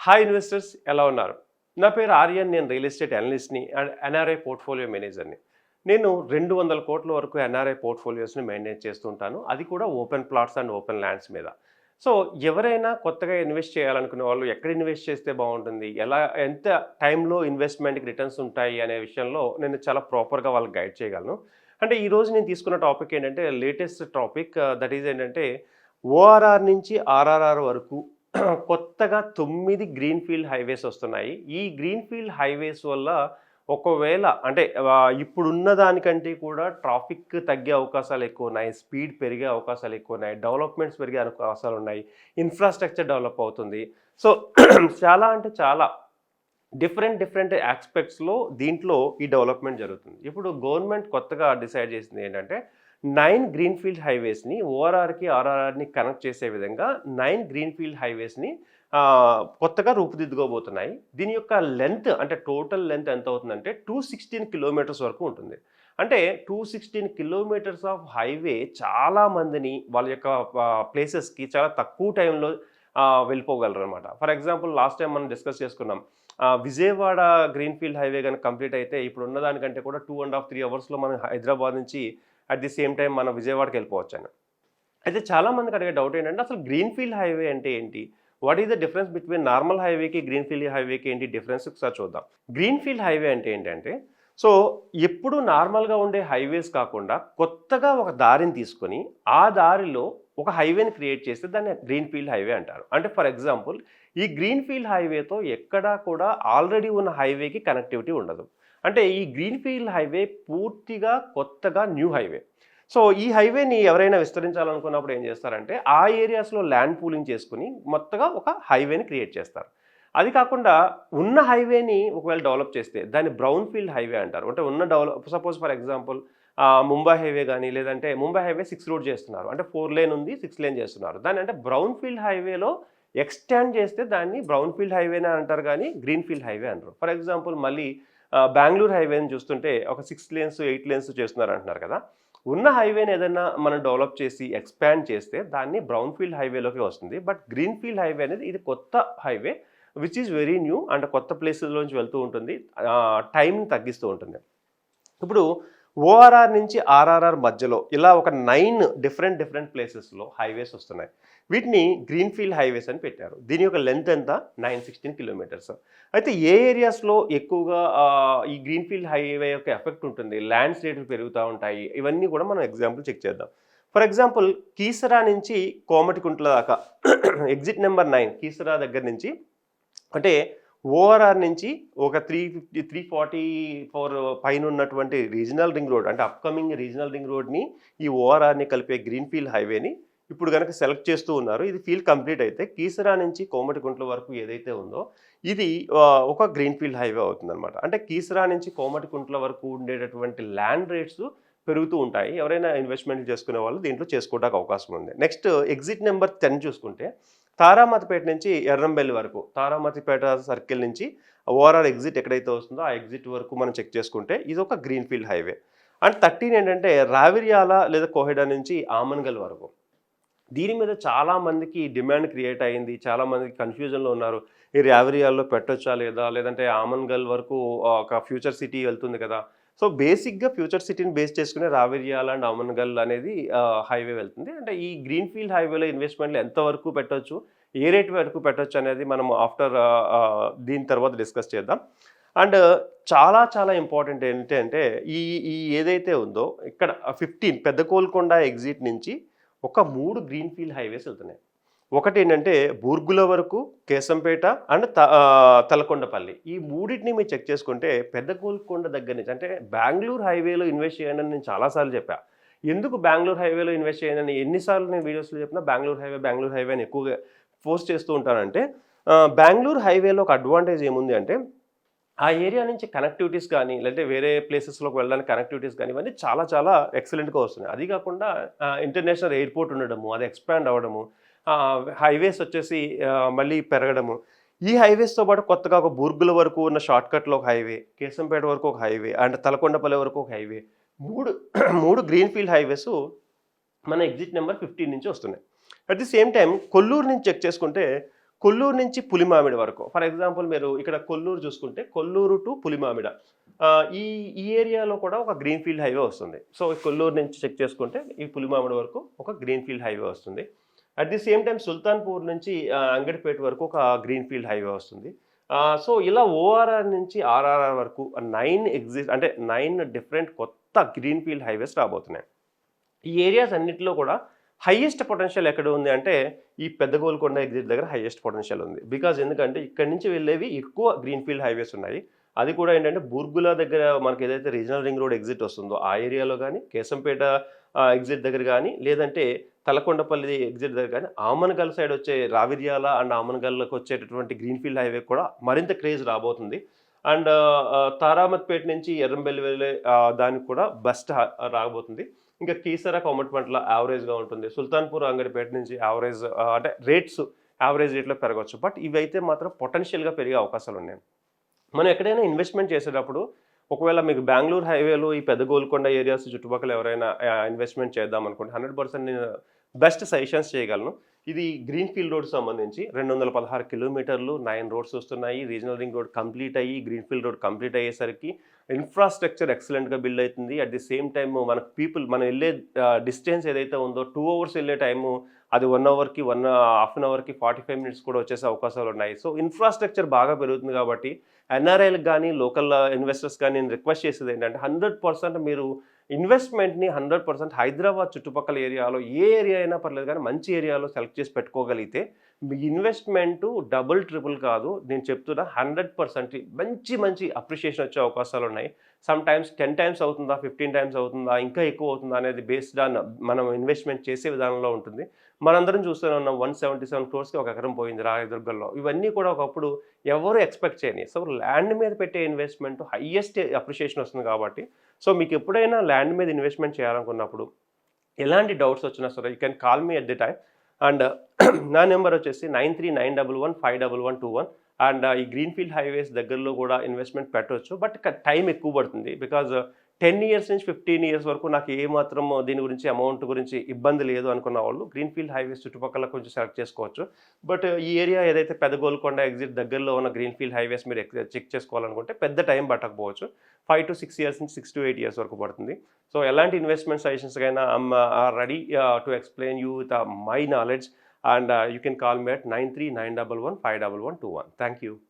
Hi investors, ఎలా ఉన్నారు? నా పేరు ఆర్యన్. నేను రియల్ ఎస్టేట్ అనలిస్ట్ని అండ్ ఎన్ఆర్ఐ పోర్ట్ఫోలియో మేనేజర్ని. నేను 200 కోట్ల వరకు ఎన్ఆర్ఐ పోర్ట్ఫోలియోస్ని మెయింటైన్ చేస్తుంటాను. అది కూడా open plots and open lands మీద. సో ఎవరైనా కొత్తగా ఇన్వెస్ట్ చేయాలనుకునే వాళ్ళు ఎక్కడ ఇన్వెస్ట్ చేస్తే బాగుంటుంది, ఎంత టైంలో ఇన్వెస్ట్మెంట్కి రిటర్న్స్ ఉంటాయి అనే విషయంలో నేను చాలా ప్రాపర్గా వాళ్ళకి గైడ్ చేయగలను. అంటే ఈరోజు నేను తీసుకున్న టాపిక్ ఏంటంటే లేటెస్ట్ టాపిక్, దట్ ఈజ్ ఏంటంటే ఓఆర్ఆర్ నుంచి ఆర్ఆర్ఆర్ వరకు కొత్తగా 9 గ్రీన్‌ఫీల్డ్ హైవేస్ వస్తున్నాయి. ఈ గ్రీన్‌ఫీల్డ్ హైవేస్ వల్ల ఒకవేళ అంటే ఇప్పుడున్న దానికంటే కూడా ట్రాఫిక్ తగ్గే అవకాశాలు ఎక్కువున్నాయి. స్పీడ్ పెరిగే అవకాశాలు ఎక్కువున్నాయి. డెవలప్‌మెంట్స్ పెరిగే అవకాశాలున్నాయి. ఇన్‌ఫ్రాస్ట్రక్చర్ డెవలప్ అవుతుంది. సో చాలా అంటే చాలా డిఫరెంట్ యాస్పెక్ట్స్‌లో దీంట్లో ఈ డెవలప్‌మెంట్ జరుగుతుంది. ఇప్పుడు గవర్నమెంట్ కొత్తగా డిసైడ్ చేసింది ఏంటంటే 9 గ్రీన్‌ఫీల్డ్ హైవేస్‌ని ఓఆర్ఆర్‌కి, ఆర్ఆర్ఆర్‌ని కనెక్ట్ చేసే విధంగా 9 గ్రీన్‌ఫీల్డ్ హైవేస్‌ని కొత్తగా రూపుదిద్దుకోబోతున్నాయి. దీని యొక్క లెంత్ అంటే టోటల్ లెంత్ ఎంత అవుతుందంటే 216 కిలోమీటర్స్ వరకు ఉంటుంది. అంటే 216 కిలోమీటర్స్ ఆఫ్ హైవే చాలా మందిని వాళ్ళ యొక్క ప్లేసెస్‌కి చాలా తక్కువ టైంలో వెళ్ళిపోగలరనమాట. ఫర్ ఎగ్జాంపుల్ లాస్ట్ టైం మనం డిస్కస్ చేసుకున్నాం. విజయవాడ గ్రీన్‌ఫీల్డ్ హైవే గనుక కంప్లీట్ అయితే ఇప్పుడున్న దానికంటే కూడా 2.5, 3 అవర్స్‌లో మనం హైదరాబాద్ నుంచి అట్ ది సేమ్ టైం మనం విజయవాడకి వెళ్ళిపోవచ్చని. అయితే చాలామందికి అడిగే డౌట్ ఏంటంటే అసలు గ్రీన్‌ఫీల్డ్ హైవే అంటే ఏంటి? What is the difference between normal హైవేకి, గ్రీన్‌ఫీల్డ్ హైవేకి ఏంటి డిఫరెన్స్ ఒకసారి చూద్దాం. గ్రీన్‌ఫీల్డ్ హైవే అంటే ఏంటంటే సో ఎప్పుడు నార్మల్‌గా ఉండే హైవేస్ కాకుండా కొత్తగా ఒక దారిని తీసుకొని ఆ దారిలో ఒక హైవేని క్రియేట్ చేస్తే దాన్ని గ్రీన్‌ఫీల్డ్ హైవే అంటారు. అంటే ఫర్ ఎగ్జాంపుల్ ఈ గ్రీన్‌ఫీల్డ్ హైవేతో ఎక్కడా కూడా ఆల్రెడీ ఉన్న హైవేకి కనెక్టివిటీ ఉండదు. అంటే ఈ గ్రీన్‌ఫీల్డ్ హైవే పూర్తిగా కొత్తగా న్యూ హైవే. సో ఈ హైవేని ఎవరైనా విస్తరించాలనుకున్నప్పుడు ఏం చేస్తారంటే ఆ ఏరియాస్‌లో ల్యాండ్ పూలింగ్ చేసుకొని మొత్తగా ఒక హైవేని క్రియేట్ చేస్తారు. అది కాకుండా ఉన్న హైవేని ఒకవేళ డెవలప్ చేస్తే దాన్ని బ్రౌన్ ఫీల్డ్ హైవే అంటారు. అంటే ఉన్న suppose for example Mumbai highway కానీ లేదంటే ముంబై హైవే 6 రోడ్ చేస్తున్నారు. అంటే 4 లేన్ ఉంది, 6 లేన్ చేస్తున్నారు. దాన్ని అంటే బ్రౌన్ ఫీల్డ్ హైవేలో ఎక్స్టెండ్ చేస్తే దాన్ని బ్రౌన్ ఫీల్డ్ హైవేనే అంటారు కానీ గ్రీన్ ఫీల్డ్ హైవే అంటారు. ఫర్ ఎగ్జాంపుల్ మళ్ళీ బెంగుళూరు హైవేని చూస్తుంటే ఒక 6 లేన్స్, 8 లేన్స్ చేస్తున్నారు అంటున్నారు కదా! ఉన్న హైవేని ఏదైనా మనం డెవలప్ చేసి ఎక్స్పాండ్ చేస్తే దాన్ని బ్రౌన్ ఫీల్డ్ హైవేలోకి వస్తుంది. బట్ గ్రీన్ ఫీల్డ్ హైవే అనేది ఇది కొత్త highway which is very new and కొత్త ప్లేసెస్లోంచి వెళ్తూ ఉంటుంది. టైంని తగ్గిస్తూ ఉంటుంది. ఇప్పుడు ఓఆర్ఆర్ నుంచి ఆర్ఆర్ఆర్ మధ్యలో ఇలా ఒక 9 డిఫరెంట్ ప్లేసెస్లో హైవేస్ వస్తున్నాయి. వీటిని గ్రీన్‌ఫీల్డ్ హైవేస్ అని పెట్టారు. దీని యొక్క లెంత్ ఎంత? 916 కిలోమీటర్స్. అయితే ఏ ఏరియాస్‌లో ఎక్కువగా ఈ గ్రీన్‌ఫీల్డ్ హైవే యొక్క ఎఫెక్ట్ ఉంటుంది, ల్యాండ్స్ రేట్లు పెరుగుతూ ఉంటాయి, ఇవన్నీ కూడా మనం ఎగ్జాంపుల్ చెక్ చేద్దాం. ఫర్ ఎగ్జాంపుల్ కీసరా నుంచి కోమటికుంట్ల దాకా ఎగ్జిట్ నెంబర్ 9 కీసరా దగ్గర నుంచి అంటే ఓఆర్ఆర్ నుంచి ఒక 350, 344 పైన ఉన్నటువంటి రీజనల్ రింగ్ రోడ్ అంటే అప్కమింగ్ రీజనల్ రింగ్ రోడ్ని ఈ ఓఆర్ఆర్ని కలిపే గ్రీన్‌ఫీల్డ్ హైవేని ఇప్పుడు కనుక సెలెక్ట్ చేస్తూ ఉన్నారు. ఇది ఫీల్డ్ కంప్లీట్ అయితే కీసరా నుంచి కోమటికుంట్ల వరకు ఏదైతే ఉందో ఇది ఒక గ్రీన్‌ఫీల్డ్ హైవే అవుతుందన్నమాట. అంటే కీసరా నుంచి కోమటికుంట్ల వరకు ఉండేటటువంటి ల్యాండ్ రేట్స్ పెరుగుతూ ఉంటాయి. ఎవరైనా ఇన్వెస్ట్మెంట్ చేసుకునే వాళ్ళు దీంట్లో చేసుకోవడానికి అవకాశం ఉంది. నెక్స్ట్ ఎగ్జిట్ నెంబర్ 10 చూసుకుంటే తారామతిపేట నుంచి ఎర్రంబెల్లి వరకు, తారామతిపేట సర్కిల్ నుంచి ఓఆర్ఆర్ ఎగ్జిట్ ఎక్కడైతే వస్తుందో ఆ ఎగ్జిట్ వరకు మనం చెక్ చేసుకుంటే ఇది ఒక గ్రీన్‌ఫీల్డ్ హైవే. అండ్ 13 ఏంటంటే రావిర్యాల లేదా కోహెడా నుంచి ఆమన్గల్ వరకు. దీని మీద చాలామందికి డిమాండ్ క్రియేట్ అయింది. చాలామందికి కన్ఫ్యూజన్‌లో ఉన్నారు. ఈ రావిర్యాలలో పెట్టొచ్చా లేదా? లేదంటే ఆమన్గల్ వరకు ఒక ఫ్యూచర్ సిటీ వెళ్తుంది కదా! సో బేసిక్‌గా ఫ్యూచర్ సిటీని బేస్ చేసుకునే రావిర్యాల అండ్ ఆమన్గల్ అనేది హైవే వెళ్తుంది. అంటే ఈ గ్రీన్‌ఫీల్డ్ హైవేలో ఇన్వెస్ట్మెంట్‌లు ఎంతవరకు పెట్టొచ్చు, ఏ రేట్ వరకు పెట్టొచ్చు అనేది మనం ఆఫ్టర్ దీని తర్వాత డిస్కస్ చేద్దాం. అండ్ చాలా ఇంపార్టెంట్ ఏంటంటే ఈ ఈ ఏదైతే ఉందో ఇక్కడ 15 పెద్ద కోల్కొండ ఎగ్జిట్ నుంచి ఒక 3 గ్రీన్‌ఫీల్డ్ హైవేస్ వెళ్తున్నాయి. ఒకటేంటంటే బూర్గుల వరకు, కేశంపేట అండ్ తలకొండపల్లి. ఈ మూడిటిని మీరు చెక్ చేసుకుంటే పెద్ద కోల్కొండ దగ్గర నుంచి అంటే బెంగుళూరు హైవేలో ఇన్వెస్ట్ చేయండి అని నేను చాలాసార్లు చెప్పా. ఎందుకు బెంగుళూరు హైవేలో ఇన్వెస్ట్ చేయండి అని ఎన్నిసార్లు నేను వీడియోస్లో చెప్పినా బెంగుళూరు హైవే అని ఎక్కువగా ఫోర్స్ చేస్తూ ఉంటానంటే బెంగుళూరు హైవేలో ఒక అడ్వాంటేజ్ ఏముంది అంటే ఆ ఏరియా నుంచి కనెక్టివిటీస్ కానీ లేదంటే వేరే ప్లేసెస్లోకి వెళ్ళడానికి కనెక్టివిటీస్ కానీ ఇవన్నీ చాలా ఎక్సలెంట్గా వస్తున్నాయి. అది కాకుండా ఇంటర్నేషనల్ ఎయిర్పోర్ట్ ఉండడము, అది ఎక్స్పాండ్ అవ్వడము, హైవేస్ వచ్చేసి మళ్ళీ పెరగడము. ఈ హైవేస్తో పాటు కొత్తగా ఒక బూర్గుల వరకు ఉన్న షార్ట్కట్లో ఒక హైవే, కేశంపేట వరకు ఒక హైవే అండ్ తలకొండపల్లి వరకు ఒక హైవే, మూడు మూడు గ్రీన్‌ఫీల్డ్ హైవేస్ మన ఎగ్జిట్ నెంబర్ 15 నుంచి వస్తున్నాయి. At the same time Kollur నుంచి చెక్ చేసుకుంటే కొల్లూరు నుంచి పులిమామిడి వరకు. ఫర్ ఎగ్జాంపుల్ మీరు ఇక్కడ కొల్లూరు చూసుకుంటే కొల్లూరు టు పులిమామిడ. ఈ ఈ ఏరియాలో కూడా ఒక గ్రీన్‌ఫీల్డ్ హైవే వస్తుంది. సో, కొల్లూరు నుంచి చెక్ చేసుకుంటే ఈ పులిమామిడి వరకు ఒక గ్రీన్‌ఫీల్డ్ హైవే వస్తుంది. At the same time Sultanpur నుంచి అంగడిపేట వరకు ఒక గ్రీన్‌ఫీల్డ్ హైవే వస్తుంది. సో, ఇలా ఓఆర్ఆర్ నుంచి ఆర్ఆర్ఆర్ వరకు 9 డిఫరెంట్ కొత్త గ్రీన్‌ఫీల్డ్ హైవేస్ రాబోతున్నాయి. ఈ ఏరియాస్ అన్నిటిలో కూడా హైయెస్ట్ పొటెన్షియల్ ఎక్కడ ఉంది అంటే ఈ పెద్ద గోల్కొండ ఎగ్జిట్ దగ్గర హైయెస్ట్ పొటెన్షియల్ ఉంది. బికాజ్ ఎందుకంటే ఇక్కడి నుంచి వెళ్ళేవి ఎక్కువ గ్రీన్‌ఫీల్డ్ హైవేస్ ఉన్నాయి. అది కూడా ఏంటంటే బూర్గుల దగ్గర మనకి ఏదైతే రీజనల్ రింగ్ రోడ్ ఎగ్జిట్ వస్తుందో ఆ ఏరియాలో గానీ, కేశంపేట ఎగ్జిట్ దగ్గర గానీ, లేదంటే తలకొండపల్లి ఎగ్జిట్ దగ్గర గానీ, ఆమనగల్ సైడ్ వచ్చే రావిర్యాల అండ్ ఆమనగల్‌కి వచ్చేటటువంటి గ్రీన్‌ఫీల్డ్ హైవే కూడా మరింత క్రేజ్ రాబోతుంది. అండ్ తారామత్పేట నుంచి ఎర్రంబెల్లి వెళ్ళే దానికి కూడా బెస్ట్ రాబోతుంది. ఇంకా కీసర కొమట్పంట్ల యావరేజ్‌గా ఉంటుంది. సుల్తాన్‌పూర్ అంగడిపేట నుంచి యావరేజ్ అంటే రేట్స్ యావరేజ్ రేట్‌లో పెరగొచ్చు. బట్ ఇవైతే మాత్రం పొటెన్షియల్‌గా పెరిగే అవకాశాలున్నాయి. మనం ఎక్కడైనా ఇన్వెస్ట్‌మెంట్ చేసేటప్పుడు ఒకవేళ మీకు బెంగుళూరు హైవేలో ఈ పెద్ద గోల్కొండ ఏరియాస్ చుట్టుపక్కల ఎవరైనా ఇన్వెస్ట్‌మెంట్ చేద్దాం అనుకుంటే 100% నేను బెస్ట్ సజెషన్స్ చేయగలను. ఇది గ్రీన్‌ఫీల్డ్ రోడ్‌కి సంబంధించి 216 కిలోమీటర్లు 9 రోడ్స్ వస్తున్నాయి. రీజనల్ రింగ్ రోడ్ కంప్లీట్ అయ్యి గ్రీన్‌ఫీల్డ్ రోడ్ కంప్లీట్ అయ్యేసరికి ఇన్‌ఫ్రాస్ట్రక్చర్ ఎక్సలెంట్‌గా బిల్డ్ అవుతుంది. అట్ ది సేమ్ టైమ్ మనం వెళ్ళే డిస్టెన్స్ ఏదైతే ఉందో 2 అవర్స్ వెళ్ళే టైము అది 1 అవర్‌కి, హాఫ్ అన్ అవర్‌కి 45 మినిట్స్ కూడా వచ్చేసే అవకాశాలున్నాయి. సో, ఇన్‌ఫ్రాస్ట్రక్చర్ బాగా పెరుగుతుంది కాబట్టి ఎన్ఆర్ఐలకు గానీ, లోకల్ ఇన్వెస్టర్స్ గానీ నేను రిక్వెస్ట్ చేసేది ఏంటంటే 100% మీరు ఇన్వెస్ట్‌మెంట్‌ని 100% హైదరాబాద్ చుట్టుపక్కల ఏరియాలో ఏ ఏరియా అయినా పర్లేదు కానీ మంచి ఏరియాలో సెలెక్ట్ చేసి పెట్టుకోగలిగితే మీ ఇన్వెస్ట్‌మెంటు డబుల్, ట్రిపుల్ కాదు. నేను చెప్తున్నా 100% మంచి అప్రిషియేషన్ వచ్చే అవకాశాలున్నాయి. సమ్ టైమ్స్ 10 టైమ్స్ అవుతుందా? 15 టైమ్స్ అవుతుందా? ఇంకా ఎక్కువ అవుతుందా? అనేది బేస్డ్ ఆన్ మనం ఇన్వెస్ట్‌మెంట్ చేసే విధానంలో ఉంటుంది. మనందరం చూస్తూనే ఉన్నాం 177 క్రోర్స్‌కి ఒక ఎకరం పోయింది రాయదుర్గంలో. ఇవన్నీ కూడా ఒకప్పుడు ఎవరు ఎక్స్‌పెక్ట్ చేయని. సో, ల్యాండ్ మీద పెట్టే ఇన్వెస్ట్‌మెంట్ హైయెస్ట్ అప్రిషియేషన్ వస్తుంది కాబట్టి సో, మీకు ఎప్పుడైనా ల్యాండ్ మీద ఇన్వెస్ట్‌మెంట్ చేయాలనుకున్నప్పుడు ఎలాంటి డౌట్స్ వచ్చినా సరే you can call me at the time. And నా నెంబర్ వచ్చేసి 9391151121. అండ్ ఈ గ్రీన్‌ఫీల్డ్ హైవేస్ దగ్గరలో కూడా ఇన్వెస్ట్‌మెంట్ పెట్టొచ్చు. బట్ టైం ఎక్కువ పడుతుంది. బికాజ్ 10 ఇయర్స్ నుంచి 15 ఇయర్స్ వరకు నాకు ఏ మాత్రం దీని గురించి అమౌంట్ గురించి ఇబ్బంది లేదు అనుకున్న వాళ్ళు గ్రీన్‌ఫీల్డ్ హైవేస్ చుట్టుపక్కల కొంచెం సెలెక్ట్ చేసుకోవచ్చు. బట్ ఈ ఏరియా ఏదైతే పెద్ద గోల్కొండ ఎగ్జిట్ దగ్గరలో ఉన్న గ్రీన్‌ఫీల్డ్ హైవేస్ మీరు చెక్ చేసుకోవాలనుకుంటే పెద్ద టైం పట్టకపోవచ్చు. 5-6 ఇయర్స్ నుంచి 6-8 ఇయర్స్ వరకు పడుతుంది. సో, ఎలాంటి ఇన్వెస్ట్‌మెంట్ సజెషన్స్‌కైనా I'm ready to explain you with my knowledge. And you can call me at 9391151121. Thank you.